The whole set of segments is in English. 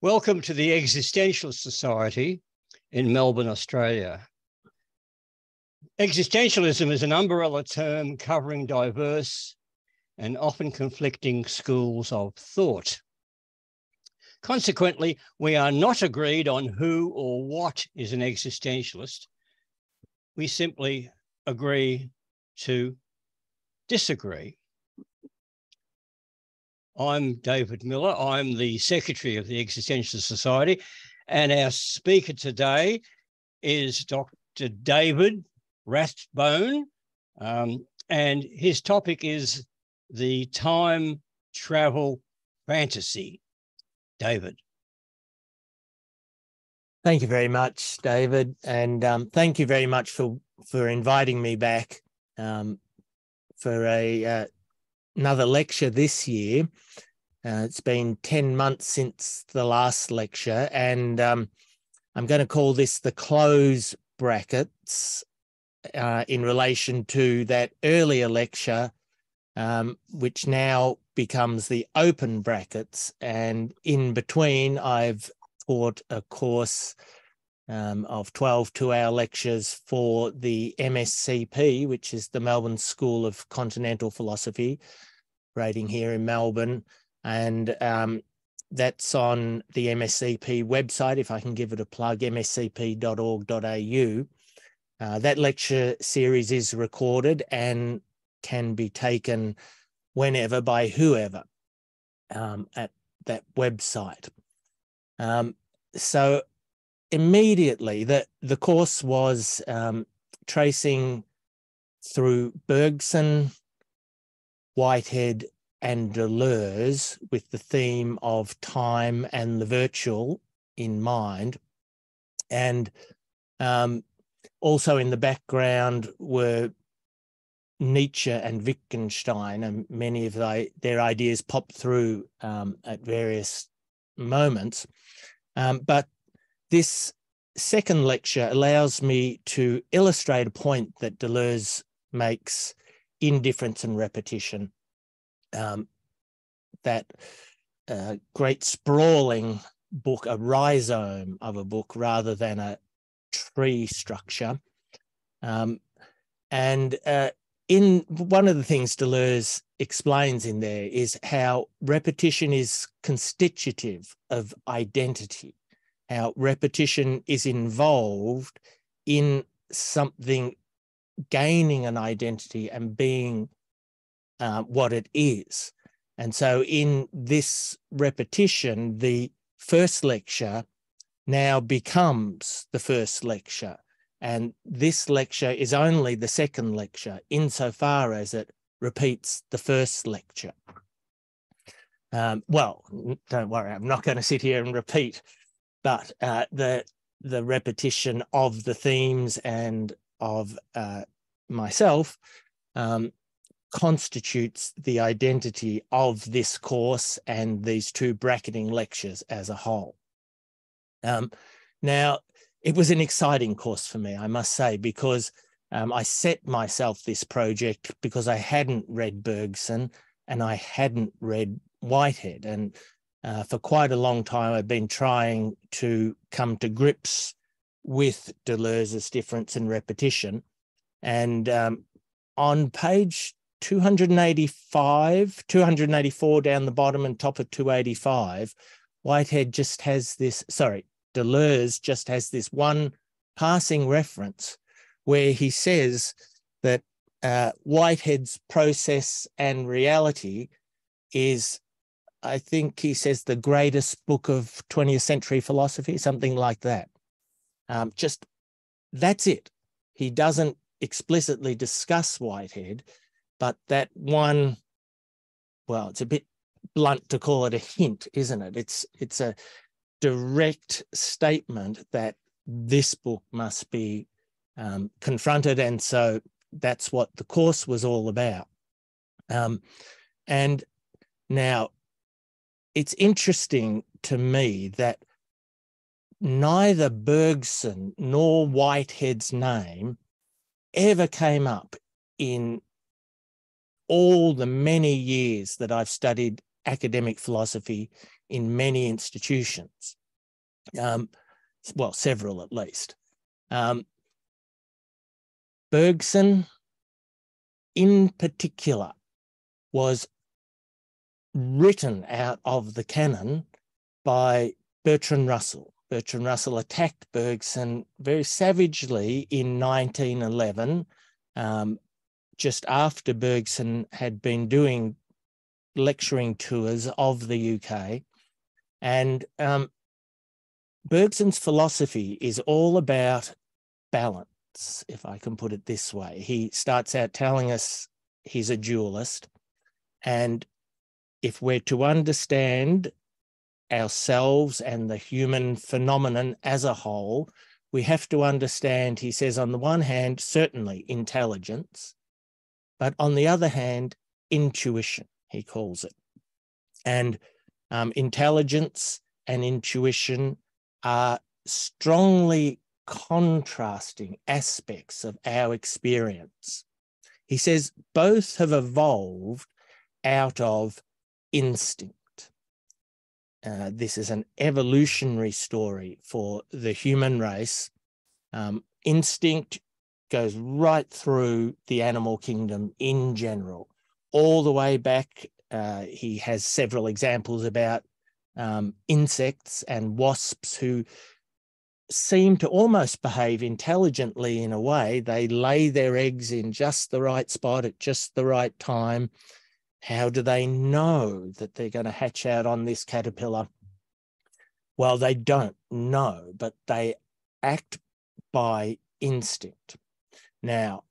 Welcome to the Existentialist Society in Melbourne, Australia. Existentialism is an umbrella term covering diverse and often conflicting schools of thought. Consequently, we are not agreed on who or what is an existentialist. We simply agree to disagree. I'm David Miller. I'm the Secretary of the Existentialist Society, and our speaker today is Dr. David Rathbone, and his topic is the time travel fantasy. David. Thank you very much, David, and thank you very much for inviting me back for another lecture this year. It's been 10 months since the last lecture, and I'm going to call this the close brackets in relation to that earlier lecture, which now becomes the open brackets. And in between, I've taught a course of 12 two-hour lectures for the MSCP, which is the Melbourne School of Continental Philosophy, operating here in Melbourne. And that's on the MSCP website, if I can give it a plug, mscp.org.au. That lecture series is recorded and can be taken whenever by whoever at that website. So immediately, the course was tracing through Bergson, Whitehead, and Deleuze with the theme of time and the virtual in mind. And also in the background were Nietzsche and Wittgenstein, and many of their ideas popped through at various moments. But this second lecture allows me to illustrate a point that Deleuze makes in Difference and Repetition. That great sprawling book, a rhizome of a book rather than a tree structure. And in one of the things Deleuze explains in there is how repetition is constitutive of identity, how repetition is involved in something gaining an identity and being what it is. And so in this repetition, the first lecture now becomes the first lecture. And this lecture is only the second lecture insofar as it repeats the first lecture. Well, don't worry, I'm not going to sit here and repeat, but the repetition of the themes and of myself constitutes the identity of this course and these two bracketing lectures as a whole. Now, it was an exciting course for me, I must say, because I set myself this project because I hadn't read Bergson and I hadn't read Whitehead. And for quite a long time, I've been trying to come to grips with Deleuze's Difference and Repetition. And on page 284 down the bottom and top of 285, Deleuze just has this one passing reference where he says that Whitehead's Process and Reality is, I think he says, the greatest book of 20th century philosophy, something like that. Just that's it. He doesn't explicitly discuss Whitehead, but that one, well, it's a bit blunt to call it a hint, isn't it? It's a direct statement that this book must be confronted, and so that's what the course was all about. And now it's interesting to me that neither Bergson nor Whitehead's name ever came up in all the many years that I've studied academic philosophy in many institutions. Well, several at least. Bergson, in particular, was written out of the canon by Bertrand Russell. Bertrand Russell attacked Bergson very savagely in 1911, just after Bergson had been doing lecturing tours of the UK. And Bergson's philosophy is all about balance, if I can put it this way. He starts out telling us he's a dualist, and if we're to understand ourselves and the human phenomenon as a whole, we have to understand, he says, on the one hand, certainly intelligence, but on the other hand, intuition, he calls it. And intelligence and intuition are strongly contrasting aspects of our experience. He says both have evolved out of instinct. This is an evolutionary story for the human race. Instinct goes right through the animal kingdom in general, all the way back. He has several examples about insects and wasps who seem to almost behave intelligently in a way. They lay their eggs in just the right spot at just the right time. How do they know that they're going to hatch out on this caterpillar? Well, they don't know, but they act by instinct. Now,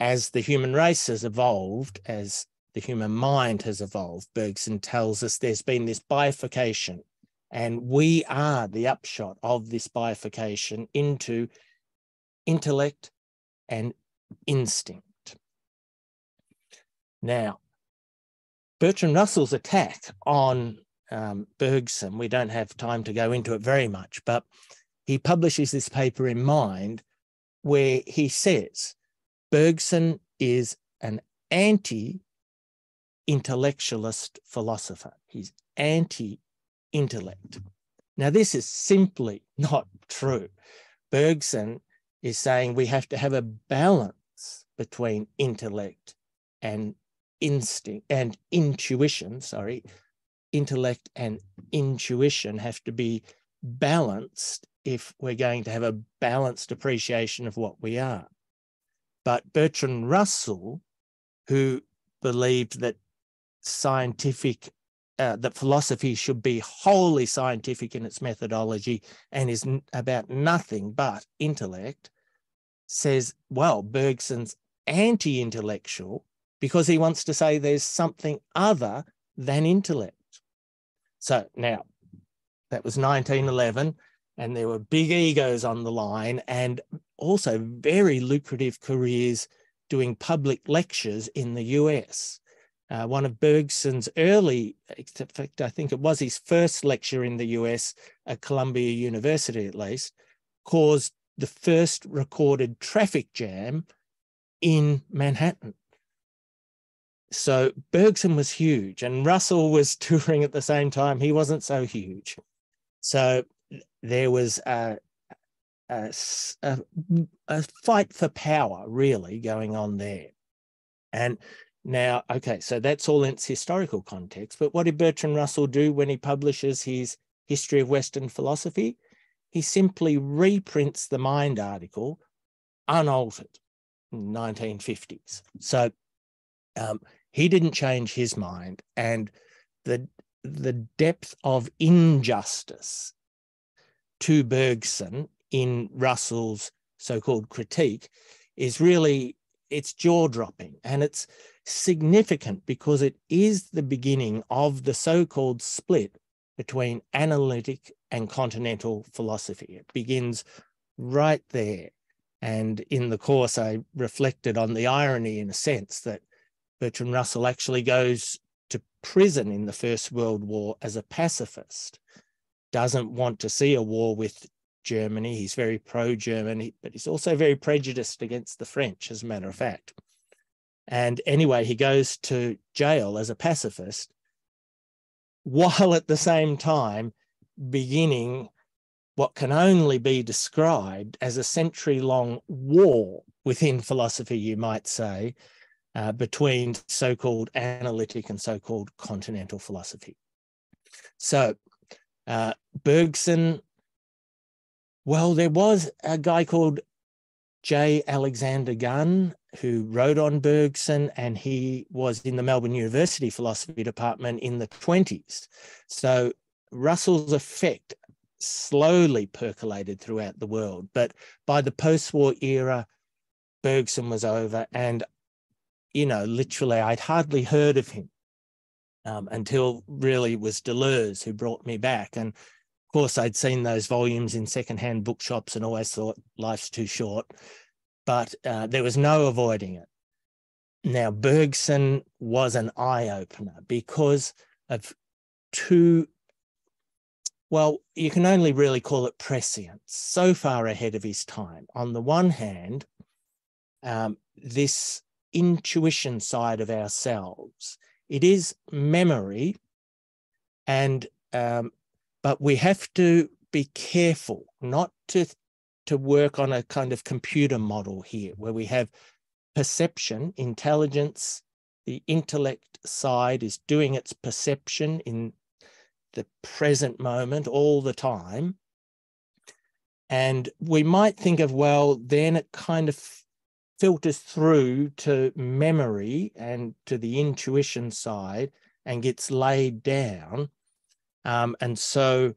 as the human race has evolved, as the human mind has evolved, Bergson tells us there's been this bifurcation, and we are the upshot of this bifurcation into intellect and instinct. Now, Bertrand Russell's attack on Bergson, we don't have time to go into it very much, but he publishes this paper in Mind where he says Bergson is an anti-intellectualist philosopher. He's anti-intellect. Now, this is simply not true. Bergson is saying we have to have a balance between intellect and instinct and intuition, intellect and intuition have to be balanced if we're going to have a balanced appreciation of what we are. But Bertrand Russell, who believed that that philosophy should be wholly scientific in its methodology and is about nothing but intellect, says, well, Bergson's anti-intellectual because he wants to say there's something other than intellect. So now, that was 1911, and there were big egos on the line and also very lucrative careers doing public lectures in the US. One of Bergson's early, in fact, I think it was his first lecture in the US at Columbia University at least, caused the first recorded traffic jam in Manhattan. So Bergson was huge and Russell was touring at the same time. He wasn't so huge. So there was a fight for power really going on there. And now, okay, so that's all in its historical context. But what did Bertrand Russell do when he publishes his History of Western Philosophy? He simply reprints the Mind article unaltered in the 1950s. So he didn't change his mind, and the depth of injustice to Bergson in Russell's so-called critique is really, it's jaw-dropping, and it's significant because it is the beginning of the so-called split between analytic and continental philosophy. It begins right there. And in the course, I reflected on the irony, in a sense, that Bertrand Russell actually goes to prison in the First World War as a pacifist, doesn't want to see a war with Germany. He's very pro-German, but he's also very prejudiced against the French, as a matter of fact. And anyway, he goes to jail as a pacifist, while at the same time beginning what can only be described as a century-long war within philosophy, you might say, between so-called analytic and so-called continental philosophy. So Bergson, well, there was a guy called J. Alexander Gunn who wrote on Bergson, and he was in the Melbourne University philosophy department in the 20s. So Russell's effect slowly percolated throughout the world. But by the post-war era, Bergson was over, and, you know, literally I'd hardly heard of him until really it was Deleuze who brought me back. And of course, I'd seen those volumes in secondhand bookshops and always thought life's too short, but there was no avoiding it. Now, Bergson was an eye-opener because of two, well, you can only really call it prescience, so far ahead of his time. On the one hand, this intuition side of ourselves, it is memory, and but we have to be careful not to work on a kind of computer model here, where we have perception, intelligence, the intellect side is doing its perception in the present moment all the time. And we might think of, well, then it kind of filters through to memory and to the intuition side and gets laid down. And so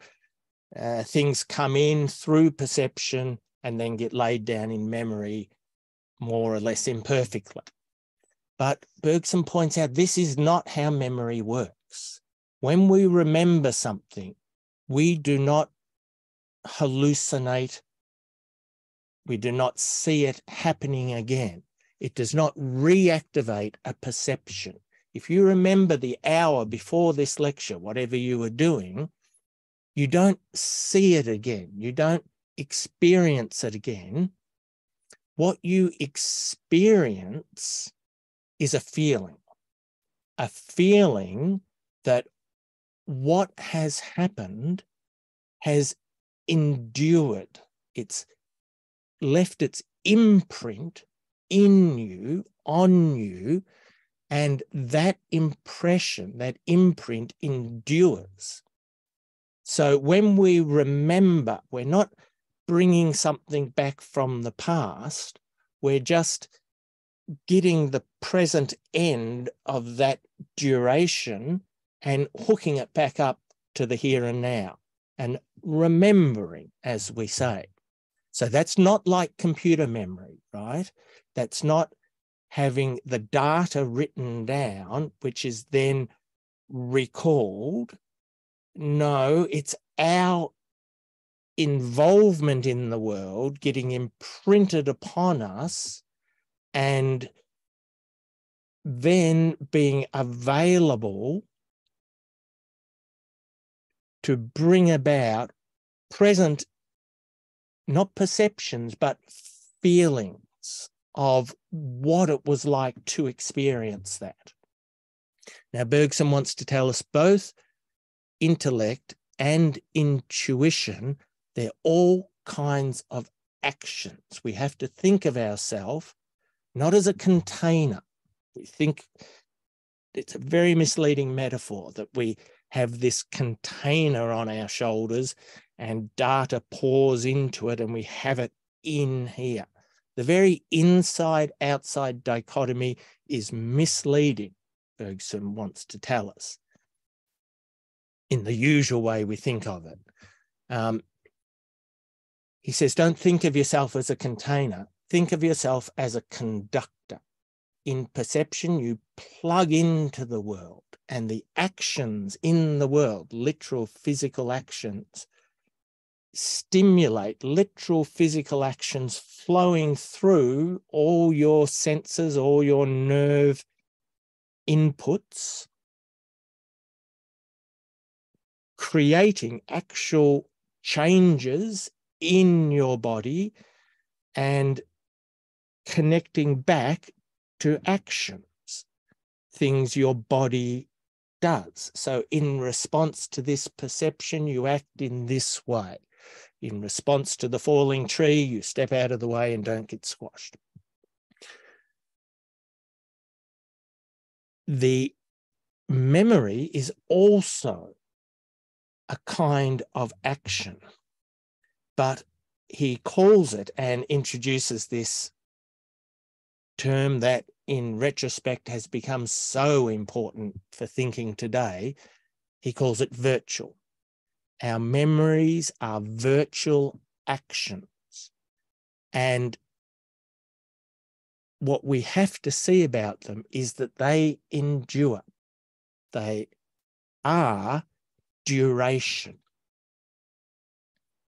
things come in through perception and then get laid down in memory more or less imperfectly. But Bergson points out this is not how memory works. When we remember something, we do not hallucinate. We do not see it happening again. It does not reactivate a perception. If you remember the hour before this lecture, whatever you were doing, you don't see it again. You don't experience it again. What you experience is a feeling that what has happened has endured. It's left its imprint in you, on you, and that impression, that imprint endures. So when we remember, we're not bringing something back from the past, we're just getting the present end of that duration and hooking it back up to the here and now and remembering, as we say. So that's not like computer memory, right? That's not having the data written down, which is then recalled. No, it's our involvement in the world getting imprinted upon us and then being available to bring about present, not perceptions, but feelings of what it was like to experience that. Now, Bergson wants to tell us both intellect and intuition, they're all kinds of actions. We have to think of ourselves not as a container. We think it's a very misleading metaphor that we have this container on our shoulders and data pours into it and we have it in here. The very inside-outside dichotomy is misleading, Bergson wants to tell us, in the usual way we think of it. He says, don't think of yourself as a container. Think of yourself as a conductor. In perception, you plug into the world, and the actions in the world, literal physical actions, stimulate literal physical actions flowing through all your senses, all your nerve inputs, creating actual changes in your body and connecting back to actions, things your body does. So in response to this perception, you act in this way. In response to the falling tree, you step out of the way and don't get squashed. The memory is also a kind of action, but he calls it and introduces this term that in retrospect has become so important for thinking today. He calls it virtual. Our memories are virtual actions. And what we have to see about them is that they endure. They are duration.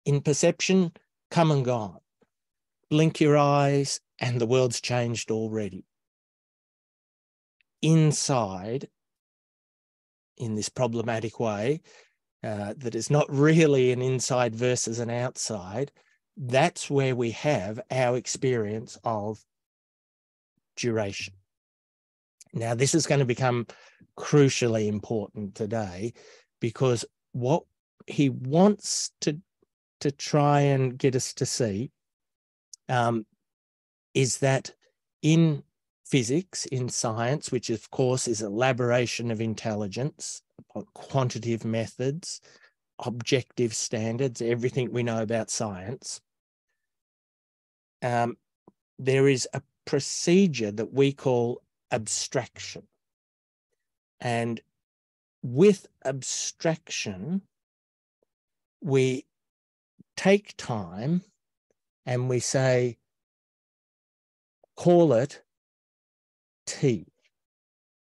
In perception, come and gone. Blink your eyes and the world's changed already. Inside, in this problematic way, that is not really an inside versus an outside, that's where we have our experience of duration. Now, this is going to become crucially important today, because what he wants to try and get us to see is that in physics, in science, which of course is elaboration of intelligence, quantitative methods, objective standards, everything we know about science, there is a procedure that we call abstraction. And with abstraction, we take time and we say, call it T.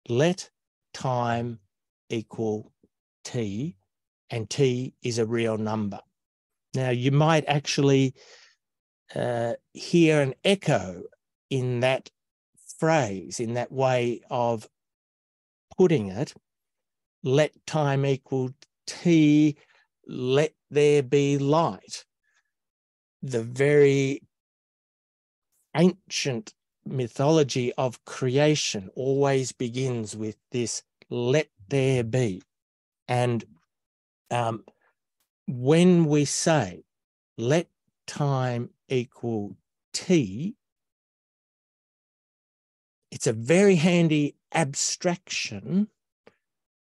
Let time equal T, and T is a real number. Now, you might actually hear an echo in that phrase, in that way of putting it. Let time equal T, let there be light. The very ancient mythology of creation always begins with this, let there be. And when we say, let time equal T, it's a very handy abstraction,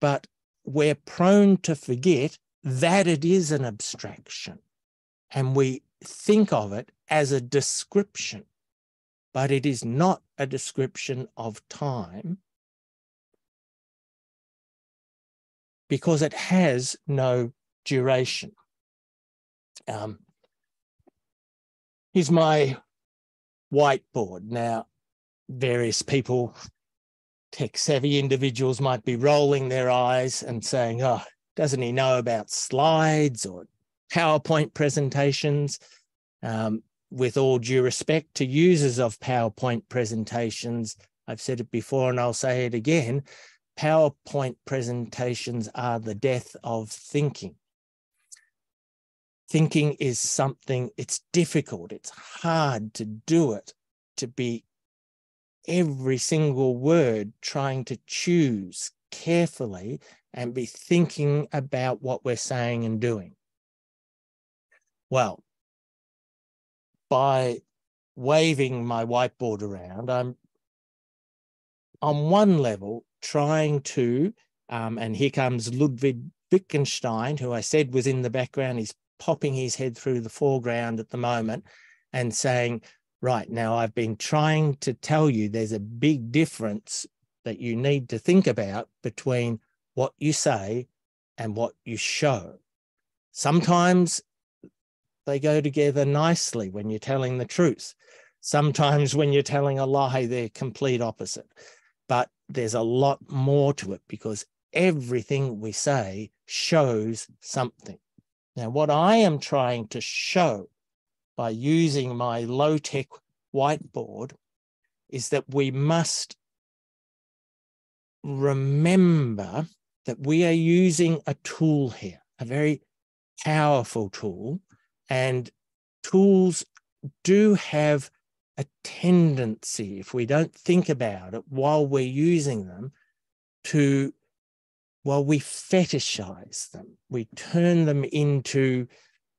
but we're prone to forget that it is an abstraction. And we think of it as a description, but it is not a description of time, because it has no duration. Here's my whiteboard. Now, various people, tech-savvy individuals, might be rolling their eyes and saying, oh, doesn't he know about slides or PowerPoint presentations? With all due respect to users of PowerPoint presentations, I've said it before and I'll say it again, PowerPoint presentations are the death of thinking. Thinking is something, it's difficult, it's hard to do it, to be every single word trying to choose carefully and be thinking about what we're saying and doing. Well, by waving my whiteboard around, I'm on one level trying to, and here comes Ludwig Wittgenstein, who I said was in the background. He's popping his head through the foreground at the moment and saying, right, now I've been trying to tell you there's a big difference that you need to think about between what you say and what you show. Sometimes they go together nicely when you're telling the truth. Sometimes when you're telling a lie, they're complete opposite. But there's a lot more to it, because everything we say shows something. Now, what I am trying to show by using my low-tech whiteboard is that we must remember that we are using a tool here, a very powerful tool, and tools do have a tendency, if we don't think about it while we're using them, to well, we fetishize them. We turn them into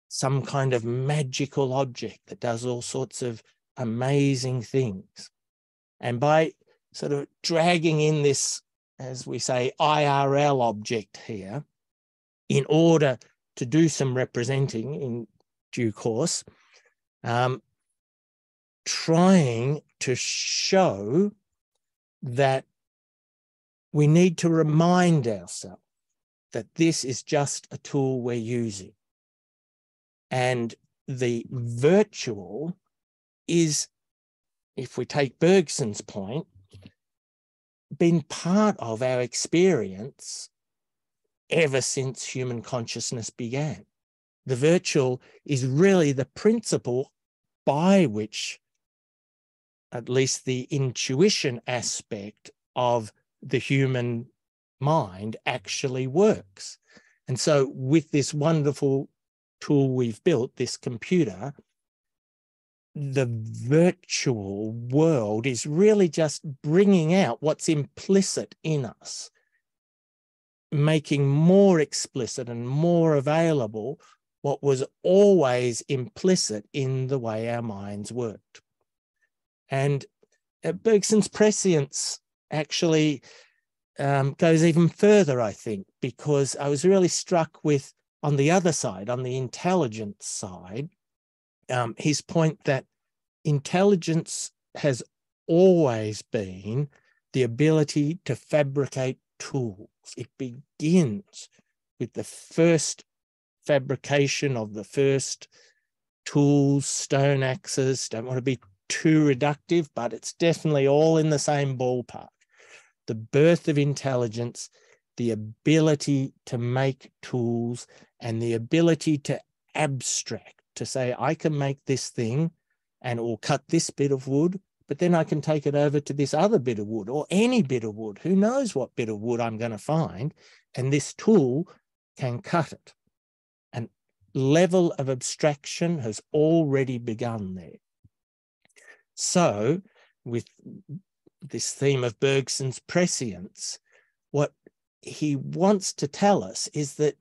some kind of magical object that does all sorts of amazing things. And by sort of dragging in this, as we say, IRL object here, in order to do some representing in due course, trying to show that we need to remind ourselves that this is just a tool we're using. And the virtual is, if we take Bergson's point, been part of our experience ever since human consciousness began. The virtual is really the principle by which at least the intuition aspect of the human mind actually works. And so with this wonderful tool we've built, this computer, the virtual world is really just bringing out what's implicit in us, making more explicit and more available what was always implicit in the way our minds worked. And Bergson's prescience actually goes even further, I think, because I was really struck with, on the other side, on the intelligence side, his point that intelligence has always been the ability to fabricate tools. It begins with the first fabrication of the first tools, stone axes. Don't want to be too reductive, but it's definitely all in the same ballpark. The birth of intelligence, the ability to make tools, and the ability to abstract, to say, I can make this thing and it will cut this bit of wood, but then I can take it over to this other bit of wood, or any bit of wood. Who knows what bit of wood I'm going to find? And this tool can cut it. And level of abstraction has already begun there. So with this theme of Bergson's prescience, what he wants to tell us is that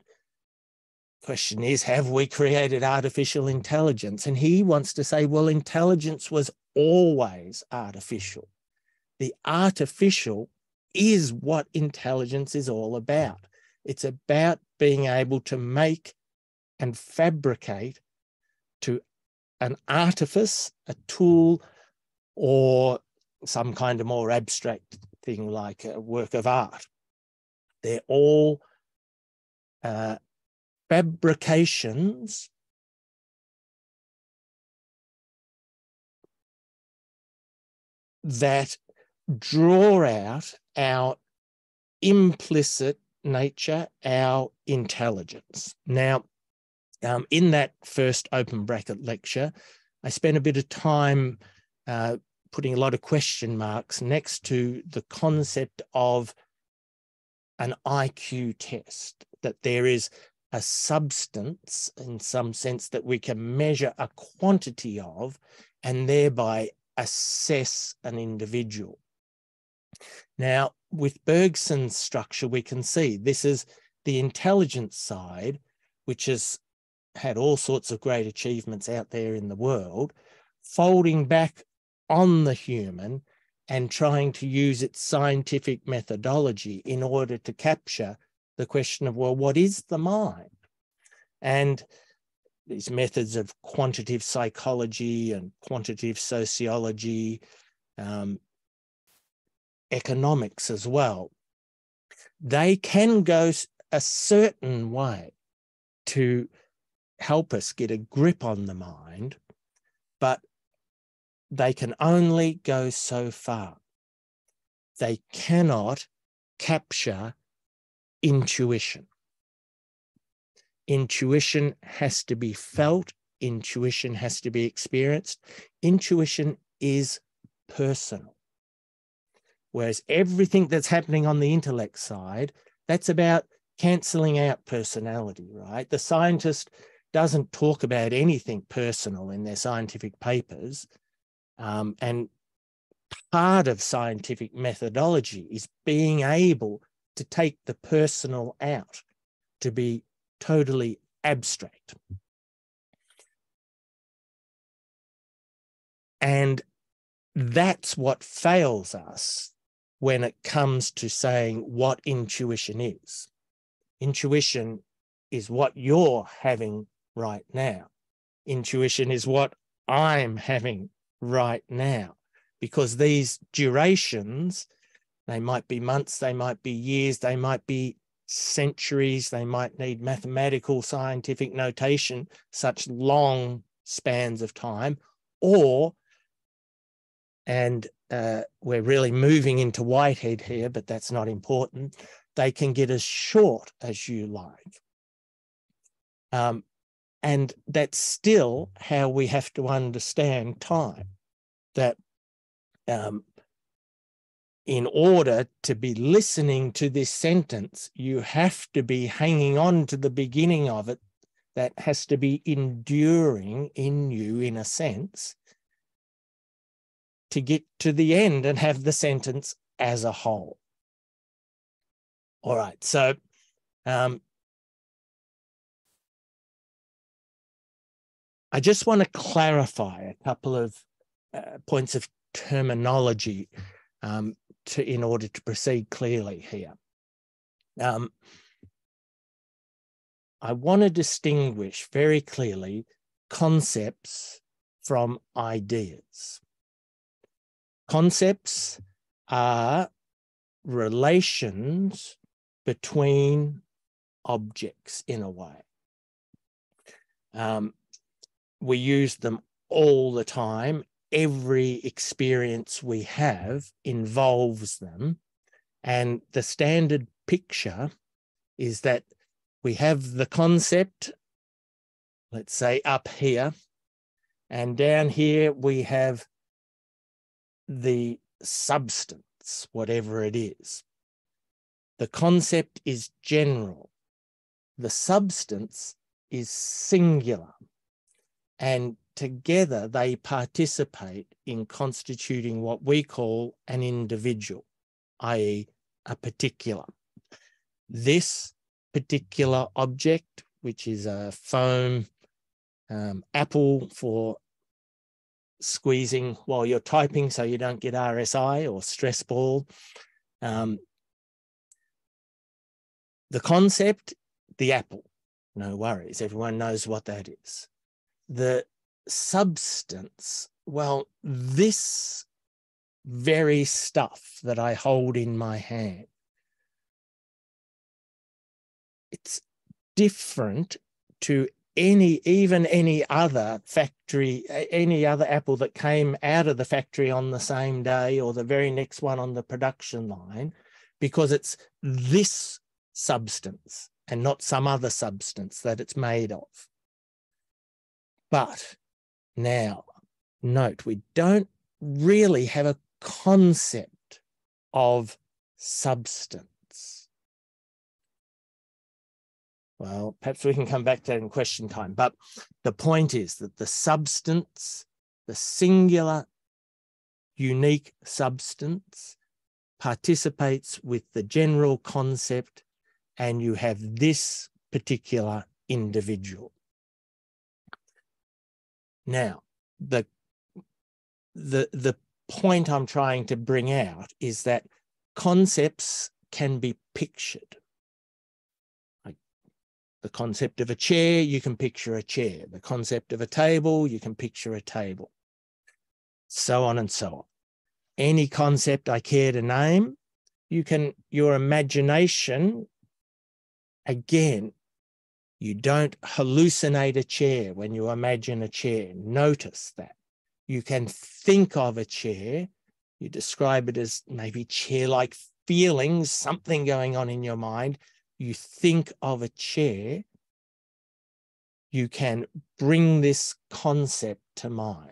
the question is, have we created artificial intelligence? And he wants to say, well, intelligence was always artificial. The artificial is what intelligence is all about. It's about being able to make and fabricate to an artifice, a tool, or some kind of more abstract thing like a work of art. They're all fabrications that draw out our implicit nature, our intelligence. Now, in that first open bracket lecture, I spent a bit of time putting a lot of question marks next to the concept of an IQ test, that there is a substance in some sense that we can measure a quantity of and thereby assess an individual. Now, with Bergson's structure, we can see this is the intelligence side, which has had all sorts of great achievements out there in the world, folding back on the human and trying to use its scientific methodology in order to capture the question of, well, what is the mind? And these methods of quantitative psychology and quantitative sociology, economics as well, they can go a certain way to help us get a grip on the mind, but they can only go so far. They cannot capture intuition. Intuition has to be felt. Intuition has to be experienced. Intuition is personal. Whereas everything that's happening on the intellect side, that's about cancelling out personality, right? The scientist doesn't talk about anything personal in their scientific papers. And part of scientific methodology is being able to take the personal out, to be totally abstract. And that's what fails us when it comes to saying what intuition is. Intuition is what you're having right now. Intuition is what I'm having right now, because these durations, they might be months, they might be years, they might be centuries, they might need mathematical, scientific notation, such long spans of time, or, and we're really moving into Whitehead here, but that's not important, they can get as short as you like. And that's still how we have to understand time, that in order to be listening to this sentence, you have to be hanging on to the beginning of it. That has to be enduring in you, in a sense, to get to the end and have the sentence as a whole. All right, so I just want to clarify a couple of points of terminology in order to proceed clearly here. I want to distinguish very clearly concepts from ideas. Concepts are relations between objects in a way. We use them all the time. Every experience we have involves them. And the standard picture is that we have the concept, let's say up here, and down here we have the substance, whatever it is. The concept is general. The substance is singular. And together they participate in constituting what we call an individual, i.e. a particular. This particular object, which is a foam apple for squeezing while you're typing so you don't get RSI or stress ball. The concept, the apple, no worries, everyone knows what that is. The substance, well, this very stuff that I hold in my hand, it's different to even any other factory, any other apple that came out of the factory on the same day or the very next one on the production line, because it's this substance and not some other substance that it's made of. But now, note, we don't really have a concept of substance. Well, perhaps we can come back to that in question time. But the point is that the substance, the singular, unique substance, participates with the general concept, and you have this particular individual. Now, the point I'm trying to bring out is that concepts can be pictured. Like the concept of a chair, you can picture a chair. The concept of a table, you can picture a table. So on and so on. Any concept I care to name, your imagination, again, you don't hallucinate a chair when you imagine a chair. Notice that. You can think of a chair. You describe it as maybe chair-like feelings, something going on in your mind. You think of a chair. You can bring this concept to mind.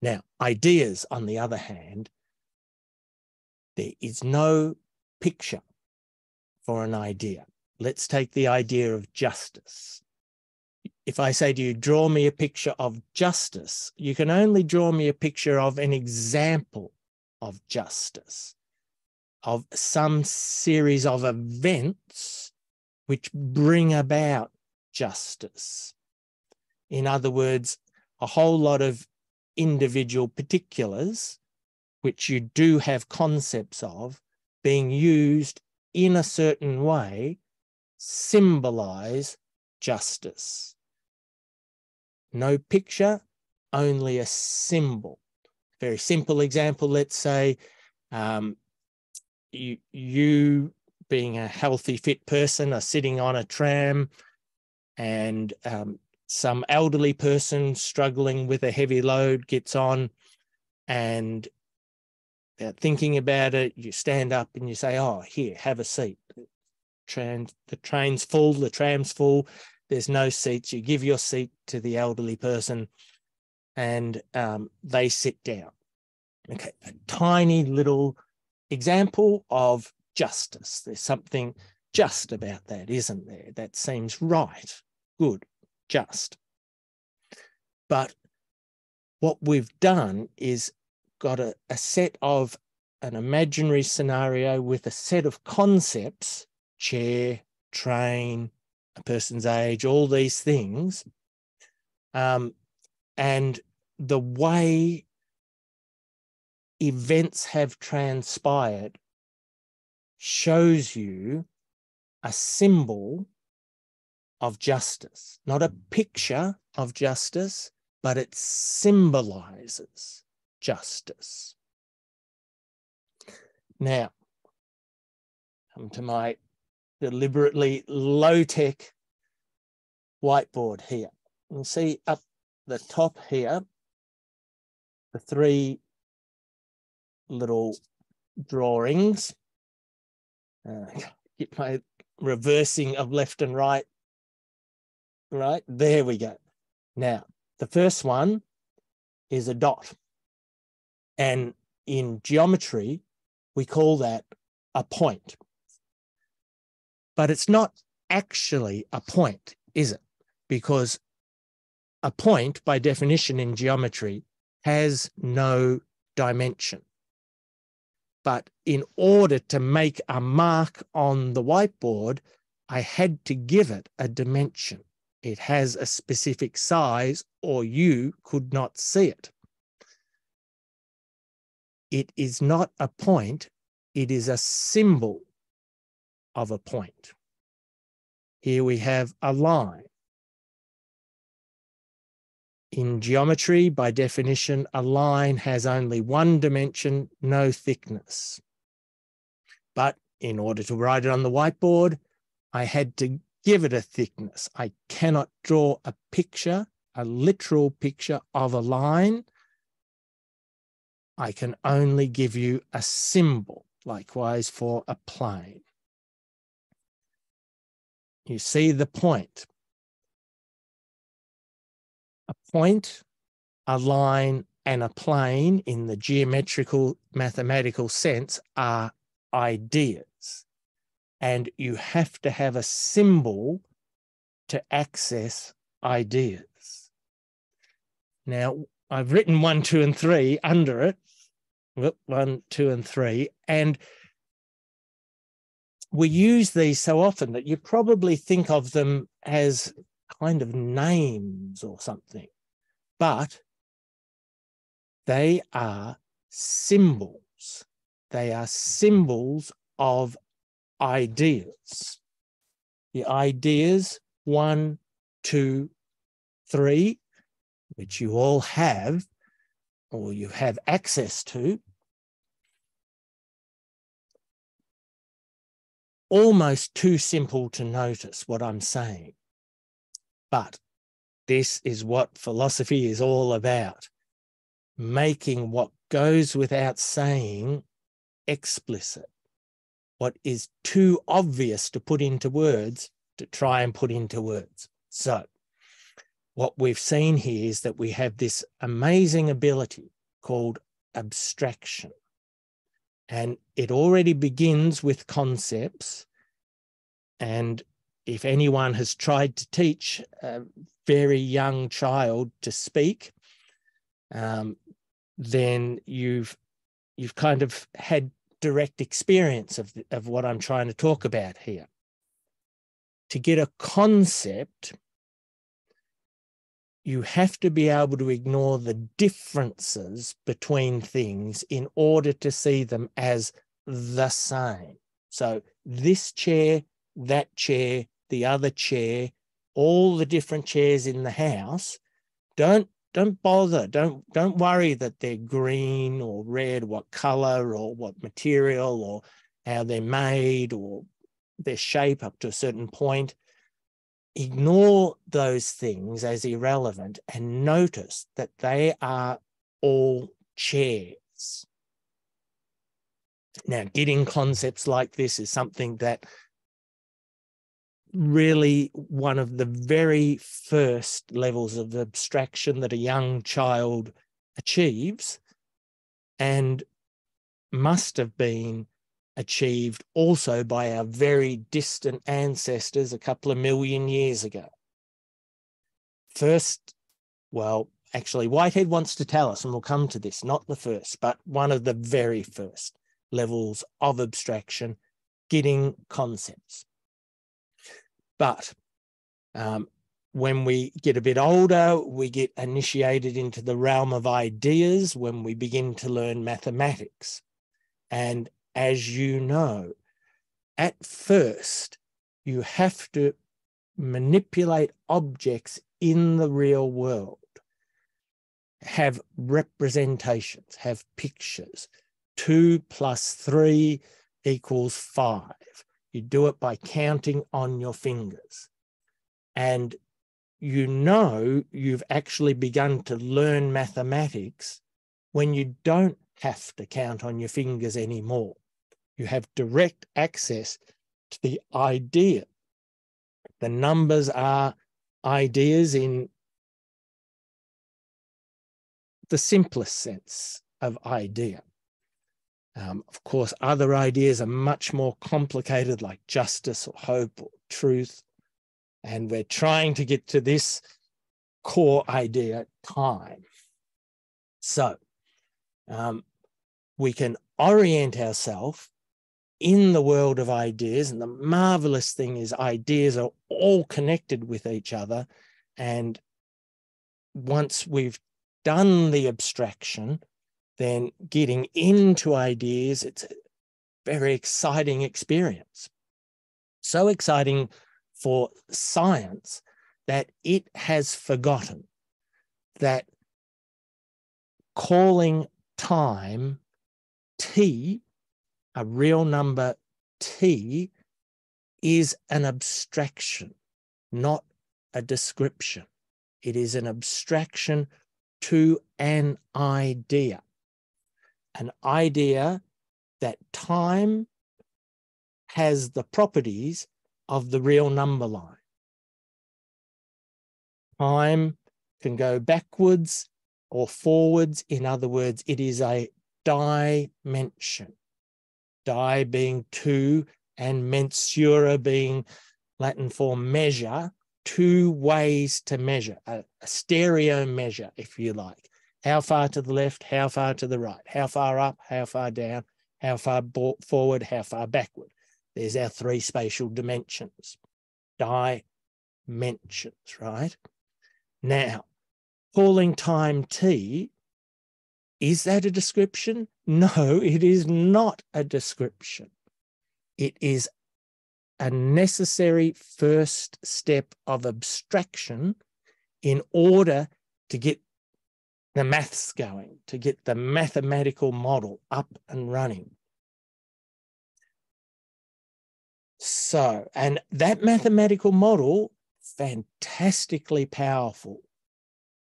Now, ideas, on the other hand, there is no picture for an idea. Let's take the idea of justice. If I say to you, draw me a picture of justice, you can only draw me a picture of an example of justice. of some series of events which bring about justice. In other words, a whole lot of individual particulars, which you do have concepts of, being used in a certain way, symbolize justice. No picture, only a symbol. Very simple example, let's say you being a healthy, fit person are sitting on a tram, and some elderly person struggling with a heavy load gets on, and thinking about it, you stand up and you say, oh, here, have a seat. The train's full, the tram's full, there's no seats. You give your seat to the elderly person and they sit down. Okay, a tiny little example of justice. There's something just about that, isn't there? That seems right, good, just. But what we've done is got a set of an imaginary scenario with a set of concepts, chair, train, a person's age, all these things, and the way events have transpired shows you a symbol of justice, not a picture of justice, but it symbolizes justice. Now, come to my deliberately low-tech whiteboard here. You can see up the top here, the three little drawings. Get my reversing of left and right. Right, there we go. Now, the first one is a dot. And in geometry, we call that a point. But it's not actually a point, is it? Because a point, by definition in geometry, has no dimension. But in order to make a mark on the whiteboard, I had to give it a dimension. It has a specific size, or you could not see it. It is not a point, it is a symbol of a point. Here we have a line. In geometry, by definition, a line has only one dimension, no thickness. But in order to write it on the whiteboard, I had to give it a thickness. I cannot draw a picture, a literal picture of a line. I can only give you a symbol, likewise for a plane. You see the point. A point, a line, and a plane in the geometrical mathematical sense are ideas. And you have to have a symbol to access ideas. Now, I've written 1, 2, and 3 under it. 1, 2, and 3. And we use these so often that you probably think of them as kind of names or something. But they are symbols. They are symbols of ideas. The ideas 1, 2, 3, which you all have, or you have access to, almost too simple to notice what I'm saying. But this is what philosophy is all about, making what goes without saying explicit. What is too obvious to put into words, to try and put into words. So what we've seen here is that we have this amazing ability called abstraction. And it already begins with concepts. And if anyone has tried to teach a very young child to speak, then you've kind of had direct experience of what I'm trying to talk about here. To get a concept, you have to be able to ignore the differences between things in order to see them as the same. So this chair, that chair, the other chair, all the different chairs in the house, don't bother. Don't worry that they're green or red, what color or what material or how they're made or their shape up to a certain point. Ignore those things as irrelevant and notice that they are all chairs. Now, getting concepts like this is something that really one of the very first levels of abstraction that a young child achieves, and must have been achieved also by our very distant ancestors a couple of million years ago. First, well, actually, Whitehead wants to tell us, and we'll come to this, not the first, but one of the very first levels of abstraction, getting concepts. But when we get a bit older, we get initiated into the realm of ideas when we begin to learn mathematics. And as you know, at first, you have to manipulate objects in the real world, have representations, have pictures. 2 + 3 = 5. You do it by counting on your fingers. And you know you've actually begun to learn mathematics when you don't have to count on your fingers anymore. You have direct access to the idea. The numbers are ideas in the simplest sense of idea. Of course, other ideas are much more complicated, like justice or hope or truth. And we're trying to get to this core idea, time. So we can orient ourselves in the world of ideas. And the marvelous thing is ideas are all connected with each other. And once we've done the abstraction, then getting into ideas, it's a very exciting experience. So exciting for science that it has forgotten that calling time t, a real number t, is an abstraction, not a description. It is an abstraction to an idea. An idea that time has the properties of the real number line. Time can go backwards or forwards. In other words, it is a dimension. Di being 2 and mensura being Latin for measure, 2 ways to measure, a stereo measure, if you like. How far to the left, how far to the right, how far up, how far down, how far forward, how far backward. There's our 3 spatial dimensions, dimensions, right? Now, calling time t, is that a description? No, it is not a description. It is a necessary first step of abstraction in order to get the maths going, to get the mathematical model up and running. So, and that mathematical model, fantastically powerful,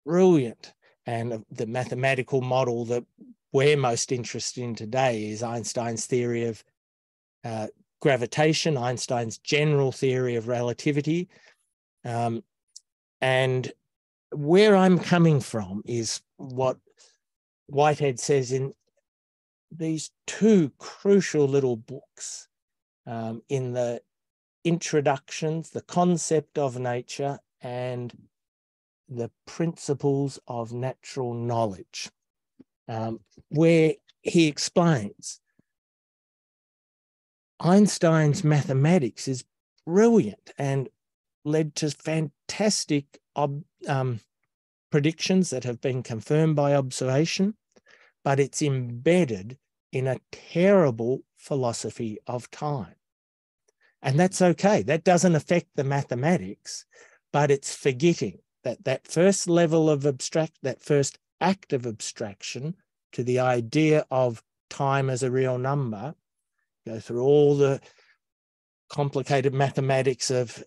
brilliant. And the mathematical model that we're most interested in today is Einstein's theory of gravitation, Einstein's general theory of relativity. And where I'm coming from is what Whitehead says in these 2 crucial little books, in the introductions, the concept of nature and the principles of natural knowledge, where he explains Einstein's mathematics is brilliant and led to fantastic predictions that have been confirmed by observation, but it's embedded in a terrible philosophy of time. And that's okay. That doesn't affect the mathematics, but it's forgetting that that first level of that first act of abstraction to the idea of time as a real number, go through all the complicated mathematics of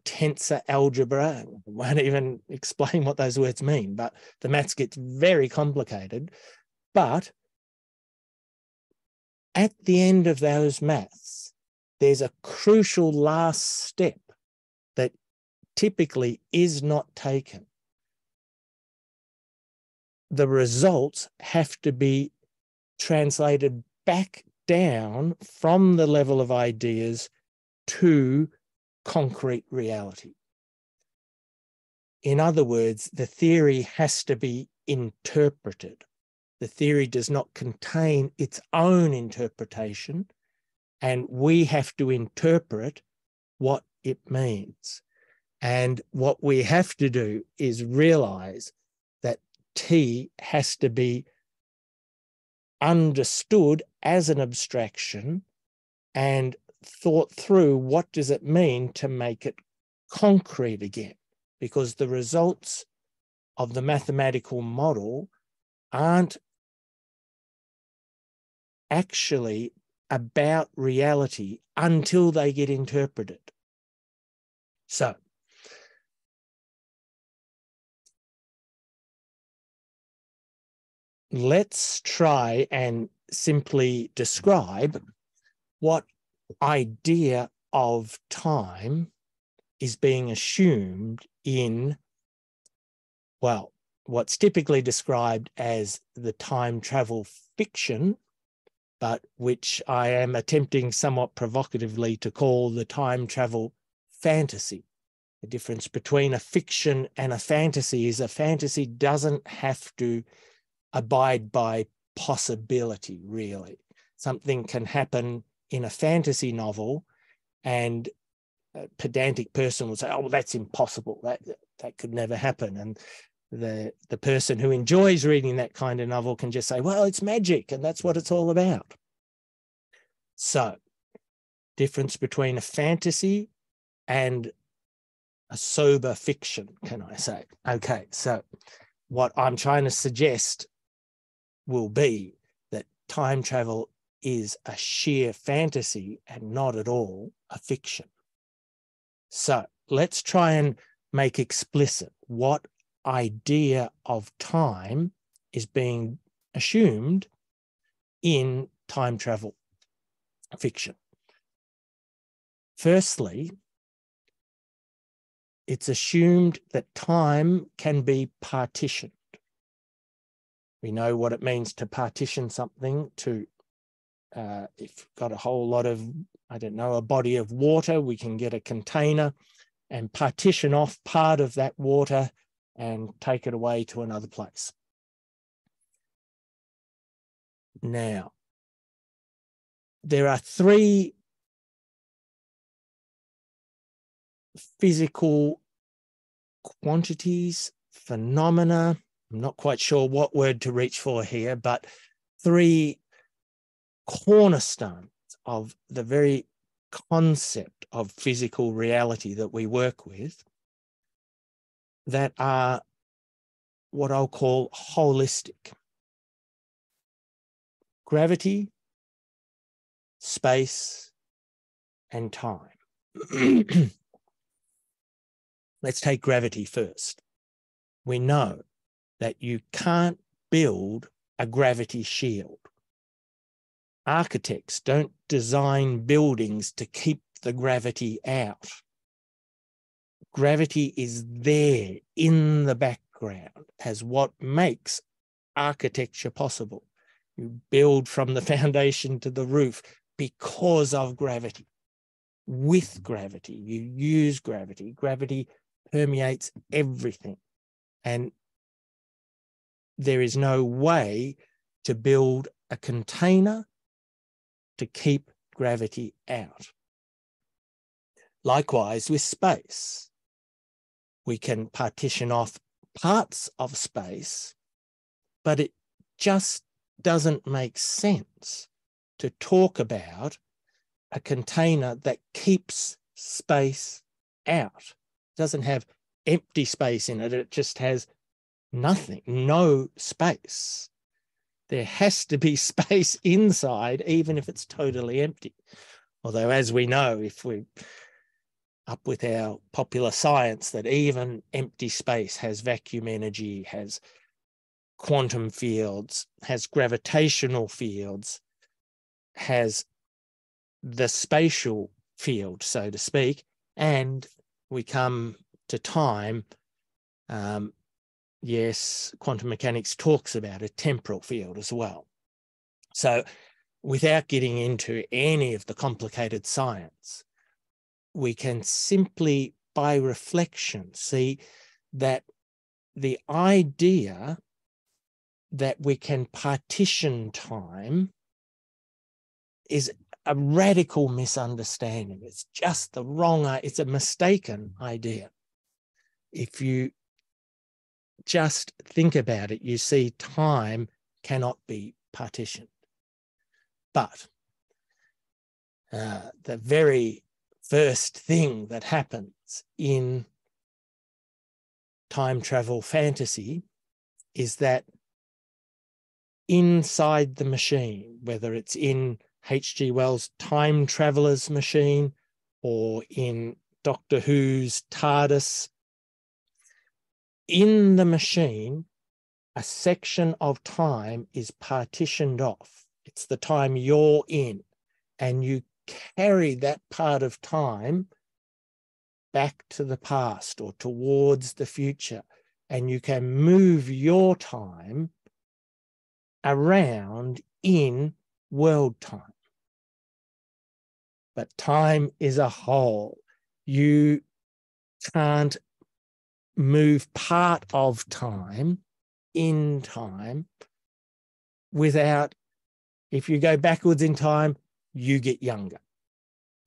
tensor algebra. I won't even explain what those words mean, but the maths gets very complicated. But at the end of those maths, there's a crucial last step that typically is not taken. The results have to be translated back down from the level of ideas to concrete reality. In other words, the theory has to be interpreted. The theory does not contain its own interpretation, and we have to interpret what it means. And what we have to do is realize that T has to be understood as an abstraction and thought through, what does it mean to make it concrete again? Because the results of the mathematical model aren't actually about reality until they get interpreted. So, let's try and simply describe what idea of time is being assumed in, well, what's typically described as the time travel fiction, but which I am attempting somewhat provocatively to call the time travel fantasy. The difference between a fiction and a fantasy is a fantasy doesn't have to abide by possibility, really. Something can happen in a fantasy novel and a pedantic person will say, oh, well, that's impossible. That could never happen. And the person who enjoys reading that kind of novel can just say, well, it's magic and that's what it's all about. So, difference between a fantasy and a sober fiction, can I say? Okay, so what I'm trying to suggest will be that time travel is a sheer fantasy and not at all a fiction. So let's try and make explicit what idea of time is being assumed in time travel fiction. Firstly, it's assumed that time can be partitioned. We know what it means to partition something to, if you've got a whole lot of, I don't know, a body of water, we can get a container and partition off part of that water and take it away to another place. Now, there are three physical quantities, phenomena, I'm not quite sure what word to reach for here, but three cornerstones of the very concept of physical reality that we work with that are what I'll call holistic. Gravity, space, and time. Let's take gravity first. We know that you can't build a gravity shield. Architects don't design buildings to keep the gravity out. Gravity is there in the background as what makes architecture possible. You build from the foundation to the roof because of gravity. With gravity, you use gravity. Gravity permeates everything. And there is no way to build a container to keep gravity out. Likewise with space. We can partition off parts of space, but it just doesn't make sense to talk about a container that keeps space out. It doesn't have empty space in it. It just has nothing, no space. There has to be space inside, even if it's totally empty. Although, as we know, if we're up with our popular science, that even empty space has vacuum energy, has quantum fields, has gravitational fields, has the spatial field, so to speak, and we come to time. Yes, quantum mechanics talks about a temporal field as well. So without getting into any of the complicated science, we can simply, by reflection, see that the idea that we can partition time is a radical misunderstanding. It's just the wrong, it's a mistaken idea. If you just think about it, you see time cannot be partitioned. But the very first thing that happens in time travel fantasy is that inside the machine, whether it's in H.G. Wells' Time Traveller's Machine or in Doctor Who's TARDIS, in the machine, a section of time is partitioned off. It's the time you're in, and you carry that part of time back to the past or towards the future, and you can move your time around in world time. But time is a whole. You can't move part of time in time without, if you go backwards in time, you get younger.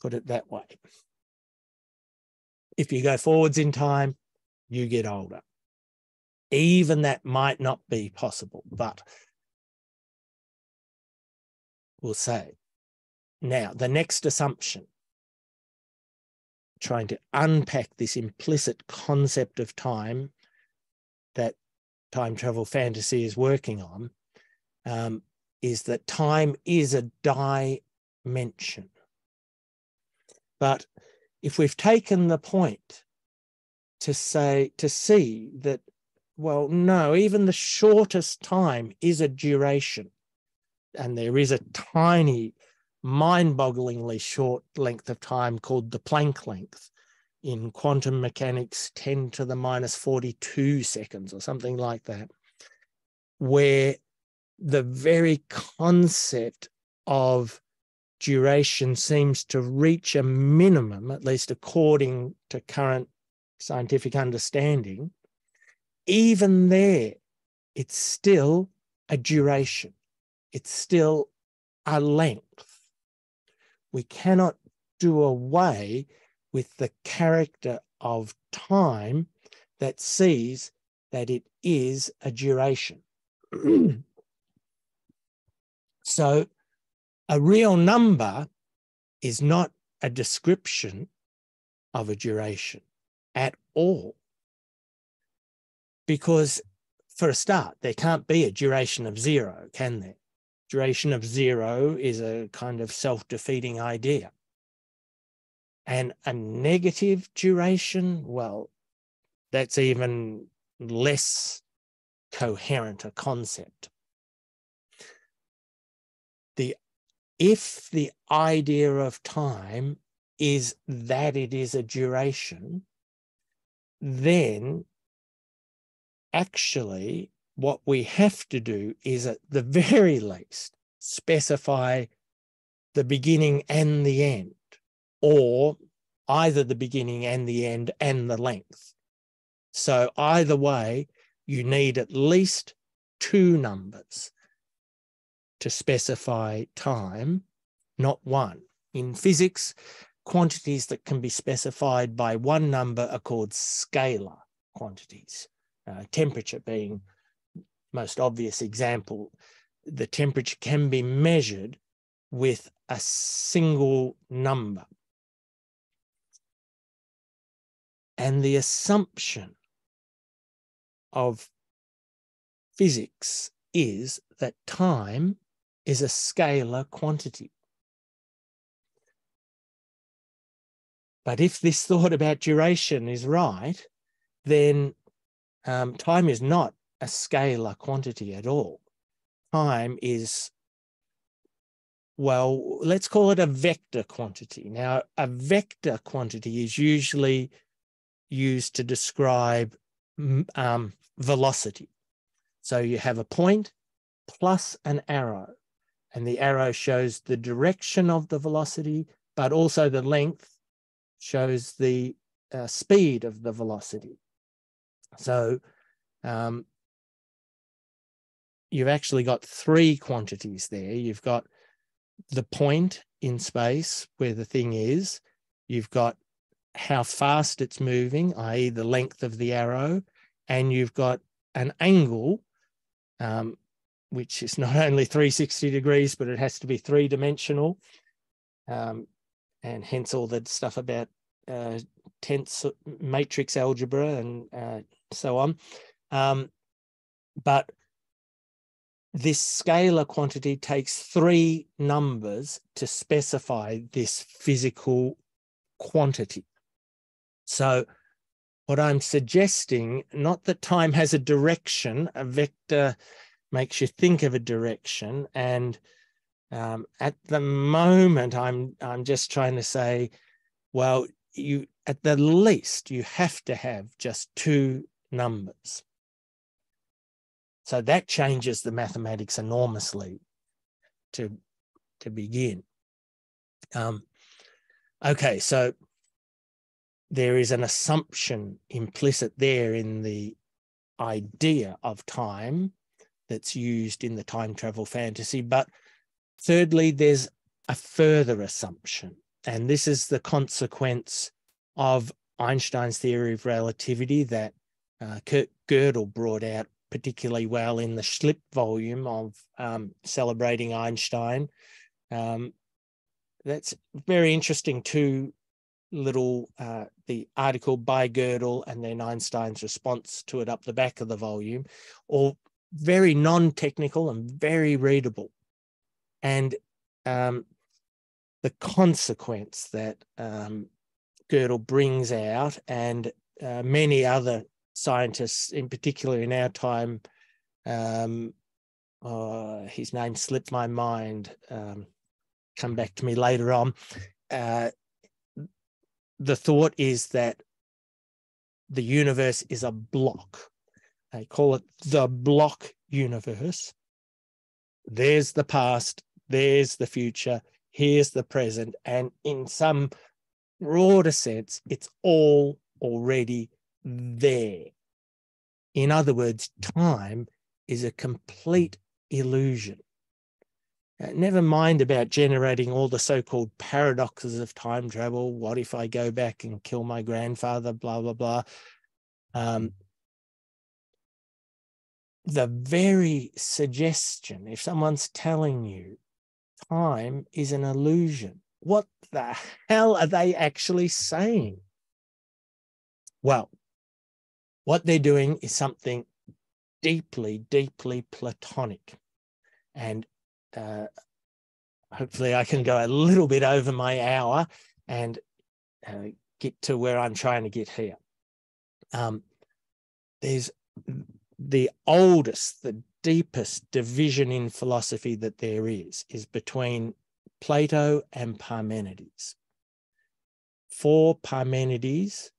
Put it that way. If you go forwards in time, you get older. Even that might not be possible, but we'll say. Now, the next assumption, trying to unpack this implicit concept of time that time travel fantasy is working on, is that time is a dimension. But if we've taken the point to see that, well, no, even the shortest time is a duration, and there is a tiny, mind-bogglingly short length of time called the Planck length, in quantum mechanics 10 to the minus 42 seconds or something like that, where the very concept of duration seems to reach a minimum, at least according to current scientific understanding. Even there, it's still a duration. It's still a length. We cannot do away with the character of time that sees that it is a duration. So a real number is not a description of a duration at all. Because for a start, there can't be a duration of zero, can there? Duration of zero is a kind of self-defeating idea. And a negative duration, well, that's even less coherent a concept. If the idea of time is that it is a duration, then actually what we have to do is, at the very least, specify the beginning and the end, or either the beginning and the end and the length. So either way, you need at least two numbers. to specify time, not one. In physics, quantities that can be specified by one number are called scalar quantities, temperature being most obvious example. The temperature can be measured with a single number. And the assumption of physics is that time is a scalar quantity. But if this thought about duration is right, then time is not a scalar quantity at all. Time is, well, let's call it a vector quantity. Now, a vector quantity is usually used to describe velocity. So you have a point plus an arrow, and the arrow shows the direction of the velocity, but also the length shows the speed of the velocity. So you've actually got three quantities there. You've got the point in space where the thing is. You've got how fast it's moving, i.e. the length of the arrow, and you've got an angle, which is not only 360 degrees, but it has to be three-dimensional, and hence all the stuff about matrix algebra and so on. But this scalar quantity takes three numbers to specify this physical quantity. So what I'm suggesting, not that time has a direction, a vector makes you think of a direction, and at the moment I'm just trying to say, well, you at the least you have to have just two numbers. So that changes the mathematics enormously to begin. Okay, so there is an assumption implicit there in the idea of time that's used in the time travel fantasy. But thirdly, there's a further assumption, and this is the consequence of Einstein's theory of relativity that Kurt Gödel brought out particularly well in the Schlip volume of Celebrating Einstein. That's very interesting too. The article by Gödel and then Einstein's response to it up the back of the volume, all very non-technical and very readable. And the consequence that Gödel brings out, and many other scientists, in particular in our time, his name slipped my mind, come back to me later on. The thought is that the universe is a block. They call it the block universe. There's the past, there's the future, here's the present, and in some broader sense, it's all already there. In other words, time is a complete illusion. Never mind about generating all the so-called paradoxes of time travel. What if I go back and kill my grandfather, blah, blah, blah. The very suggestion, if someone's telling you time is an illusion, what the hell are they actually saying? Well, what they're doing is something deeply, deeply Platonic. And hopefully I can go a little bit over my hour and get to where I'm trying to get here. There's the oldest, the deepest division in philosophy that there is between Plato and Parmenides. For Parmenides,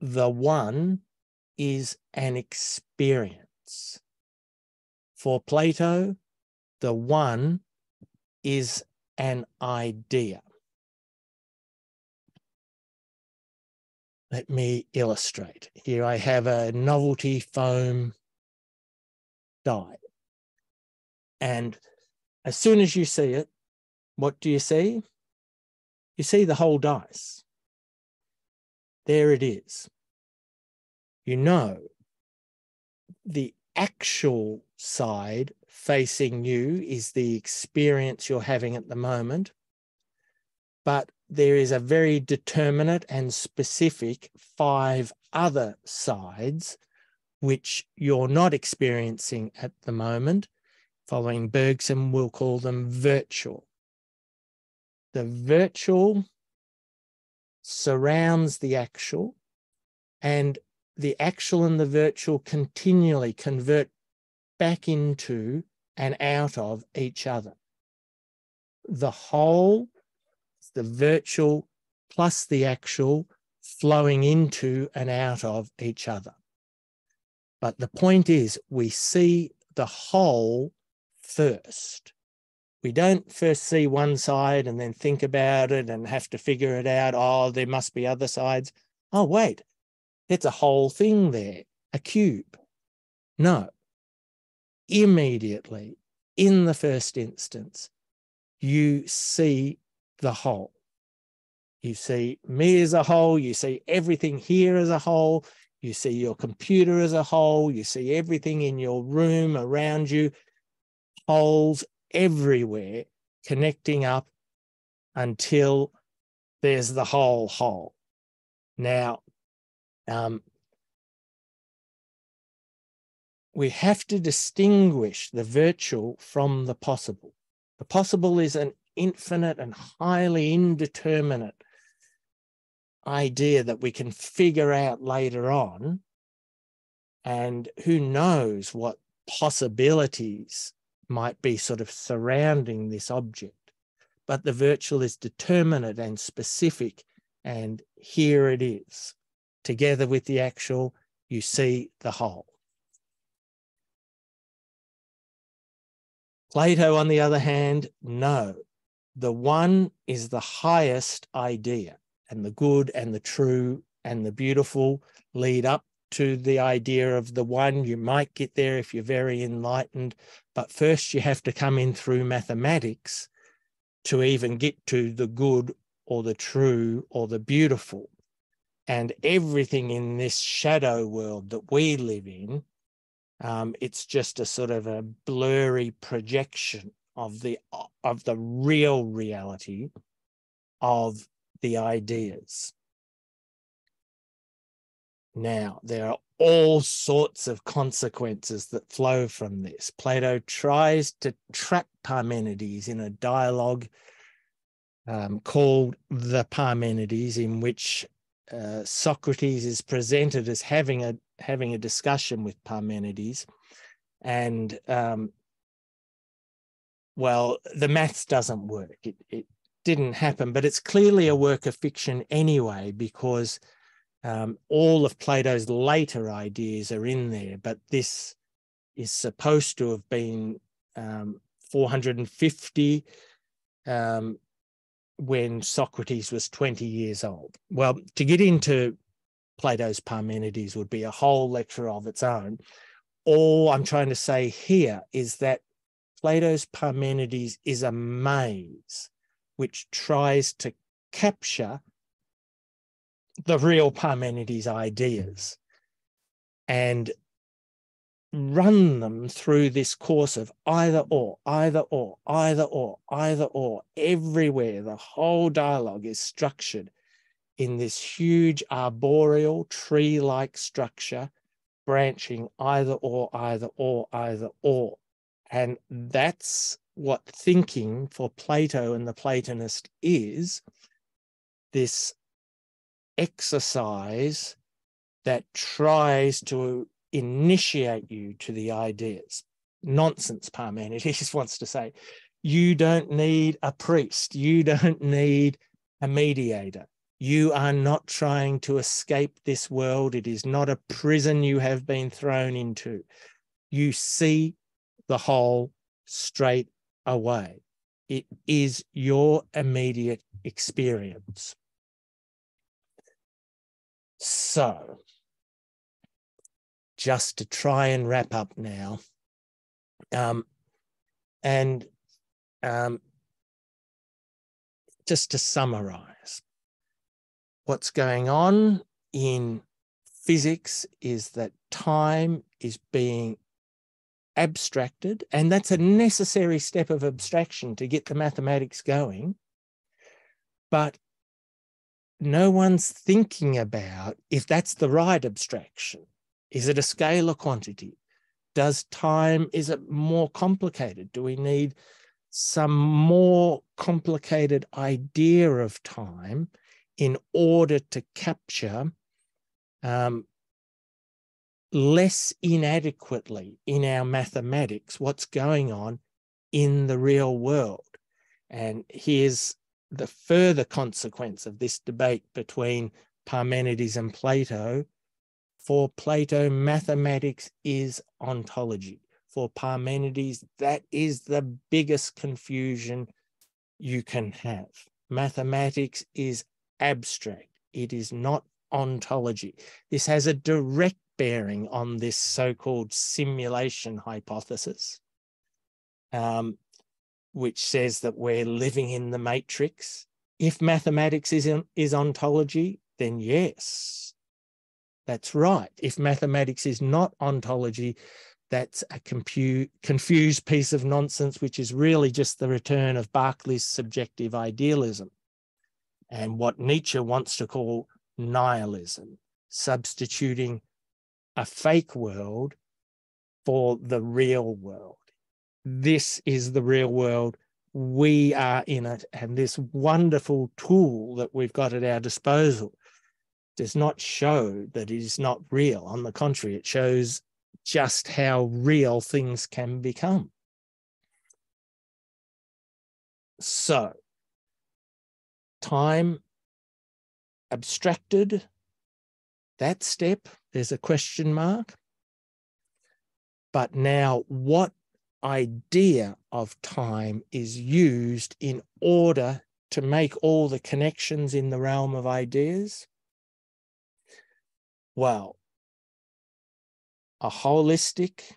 the one is an experience. For Plato, the one is an idea. Let me illustrate. Here I have a novelty foam die. And As soon as you see it, what do you see? You see the whole dice. There it is. You know the actual side facing you is the experience you're having at the moment, but there is a very determinate and specific 5 other sides which you're not experiencing at the moment. Following Bergson, we'll call them virtual. The virtual surrounds the actual, and the actual and the virtual continually convert back into and out of each other. The whole, the virtual plus the actual, flowing into and out of each other. But the point is, we see the whole first. We don't first see one side and then think about it and have to figure it out. Oh, there must be other sides. Oh, wait, it's a whole thing there, a cube. No. Immediately, in the first instance, you see the whole. You see me as a whole. You see everything here as a whole. You see your computer as a whole. You see everything in your room around you. Wholes everywhere connecting up until there's the whole whole. Now, we have to distinguish the virtual from the possible. The possible is an infinite and highly indeterminate idea that we can figure out later on, and who knows what possibilities might be sort of surrounding this object. But the virtual is determinate and specific, and here it is. Together with the actual, you see the whole. Plato, on the other hand, no. The one is the highest idea, and the good and the true and the beautiful lead up to the idea of the one. You might get there if you're very enlightened, but first you have to come in through mathematics to even get to the good or the true or the beautiful. And everything in this shadow world that we live in, it's just a sort of a blurry projection of the real reality of the ideas. Now, there are all sorts of consequences that flow from this. Plato tries to trap Parmenides in a dialogue called the Parmenides, in which Socrates is presented as having a discussion with Parmenides, and well, the maths doesn't work. It didn't happen, but it's clearly a work of fiction anyway, because all of Plato's later ideas are in there, but this is supposed to have been 450 when Socrates was 20 years old. Well, to get into Plato's Parmenides would be a whole lecture of its own. All I'm trying to say here is that Plato's Parmenides is a maze which tries to capture the real Parmenides ideas and run them through this course of either or, either or, either or, either or. Everywhere the whole dialogue is structured in this huge arboreal tree-like structure, branching either or, either or, either or. And that's what thinking for Plato and the Platonist is, this exercise that tries to initiate you to the ideas. Nonsense, Parmenides wants to say. You don't need a priest. You don't need a mediator. You are not trying to escape this world. It is not a prison you have been thrown into. You see the whole straight away. It is your immediate experience. So, just to try and wrap up now, and just to summarize, what's going on in physics is that time is being abstracted, and that's a necessary step of abstraction to get the mathematics going. But no one's thinking about if that's the right abstraction. Is it a scalar quantity? Does time, is it more complicated? Do we need some more complicated idea of time in order to capture less inadequately in our mathematics what's going on in the real world? And here's the further consequence of this debate between Parmenides and Plato. For Plato, mathematics is ontology. For Parmenides, that is the biggest confusion you can have. Mathematics is abstract. It is not ontology. This has a direct bearing on this so-called simulation hypothesis, which says that we're living in the matrix. If mathematics is ontology, then yes, that's right. If mathematics is not ontology, that's a confused piece of nonsense, which is really just the return of Berkeley's subjective idealism and what Nietzsche wants to call nihilism, substituting a fake world for the real world. This is the real world. We are in it. And this wonderful tool that we've got at our disposal does not show that it is not real. On the contrary, it shows just how real things can become. So, time abstracted, that step, there's a question mark. But now, what idea of time is used in order to make all the connections in the realm of ideas? Well, a holistic,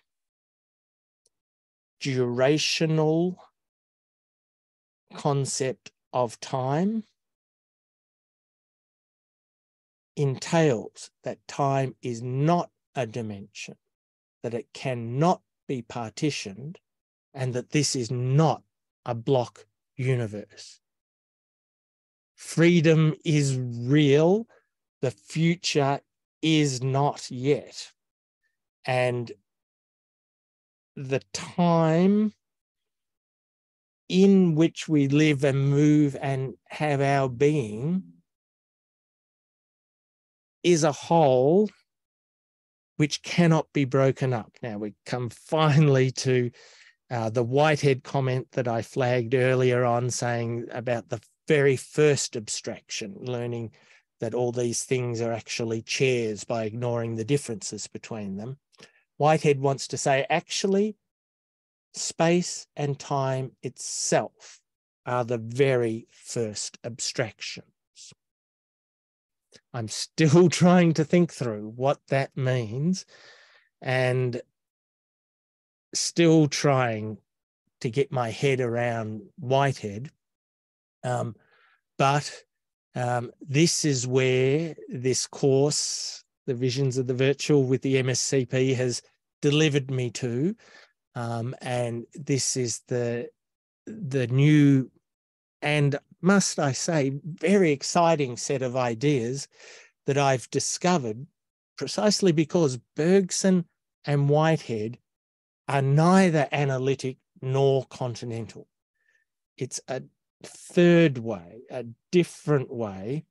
durational concept of time entails that time is not a dimension, that it cannot be partitioned, and that this is not a block universe. Freedom is real. The future is not yet. And the time in which we live and move and have our being is a whole which cannot be broken up. Now we come finally to the Whitehead comment that I flagged earlier on, saying about the very first abstraction, learning that all these things are actually chairs by ignoring the differences between them. Whitehead wants to say, actually, space and time itself are the very first abstractions. I'm still trying to think through what that means and still trying to get my head around Whitehead. But this is where this course, the Visions of the Virtual with the MSCP, has delivered me to. And this is the new and, must I say, very exciting set of ideas that I've discovered precisely because Bergson and Whitehead are neither analytic nor continental. It's a third way, a different way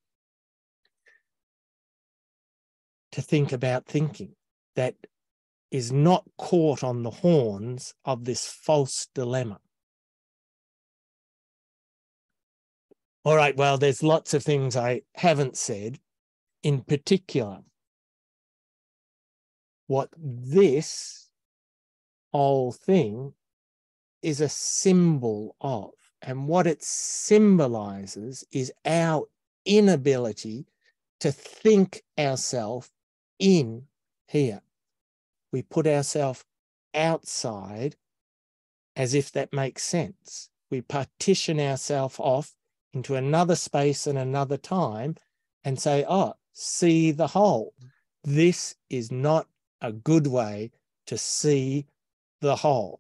to think about thinking that is not caught on the horns of this false dilemma. All right, well, there's lots of things I haven't said. In particular, what this whole thing is a symbol of, and what it symbolizes is our inability to think ourselves in here. We put ourselves outside as if that makes sense. we partition ourselves off into another space and another time and say, oh, see the whole. This is not a good way to see the whole.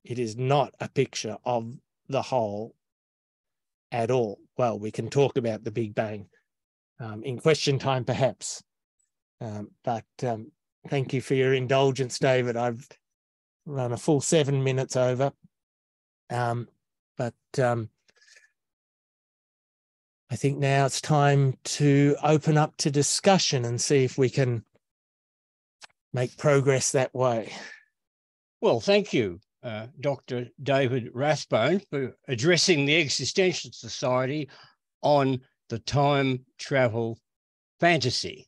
It is not a picture of the whole at all. Well, we can talk about the Big Bang in question time, perhaps. But thank you for your indulgence, David. I've run a full 7 minutes over. But I think now it's time to open up to discussion and see if we can make progress that way. Well, thank you, Dr. David Rathbone, for addressing the Existentialist Society on the time travel fantasy.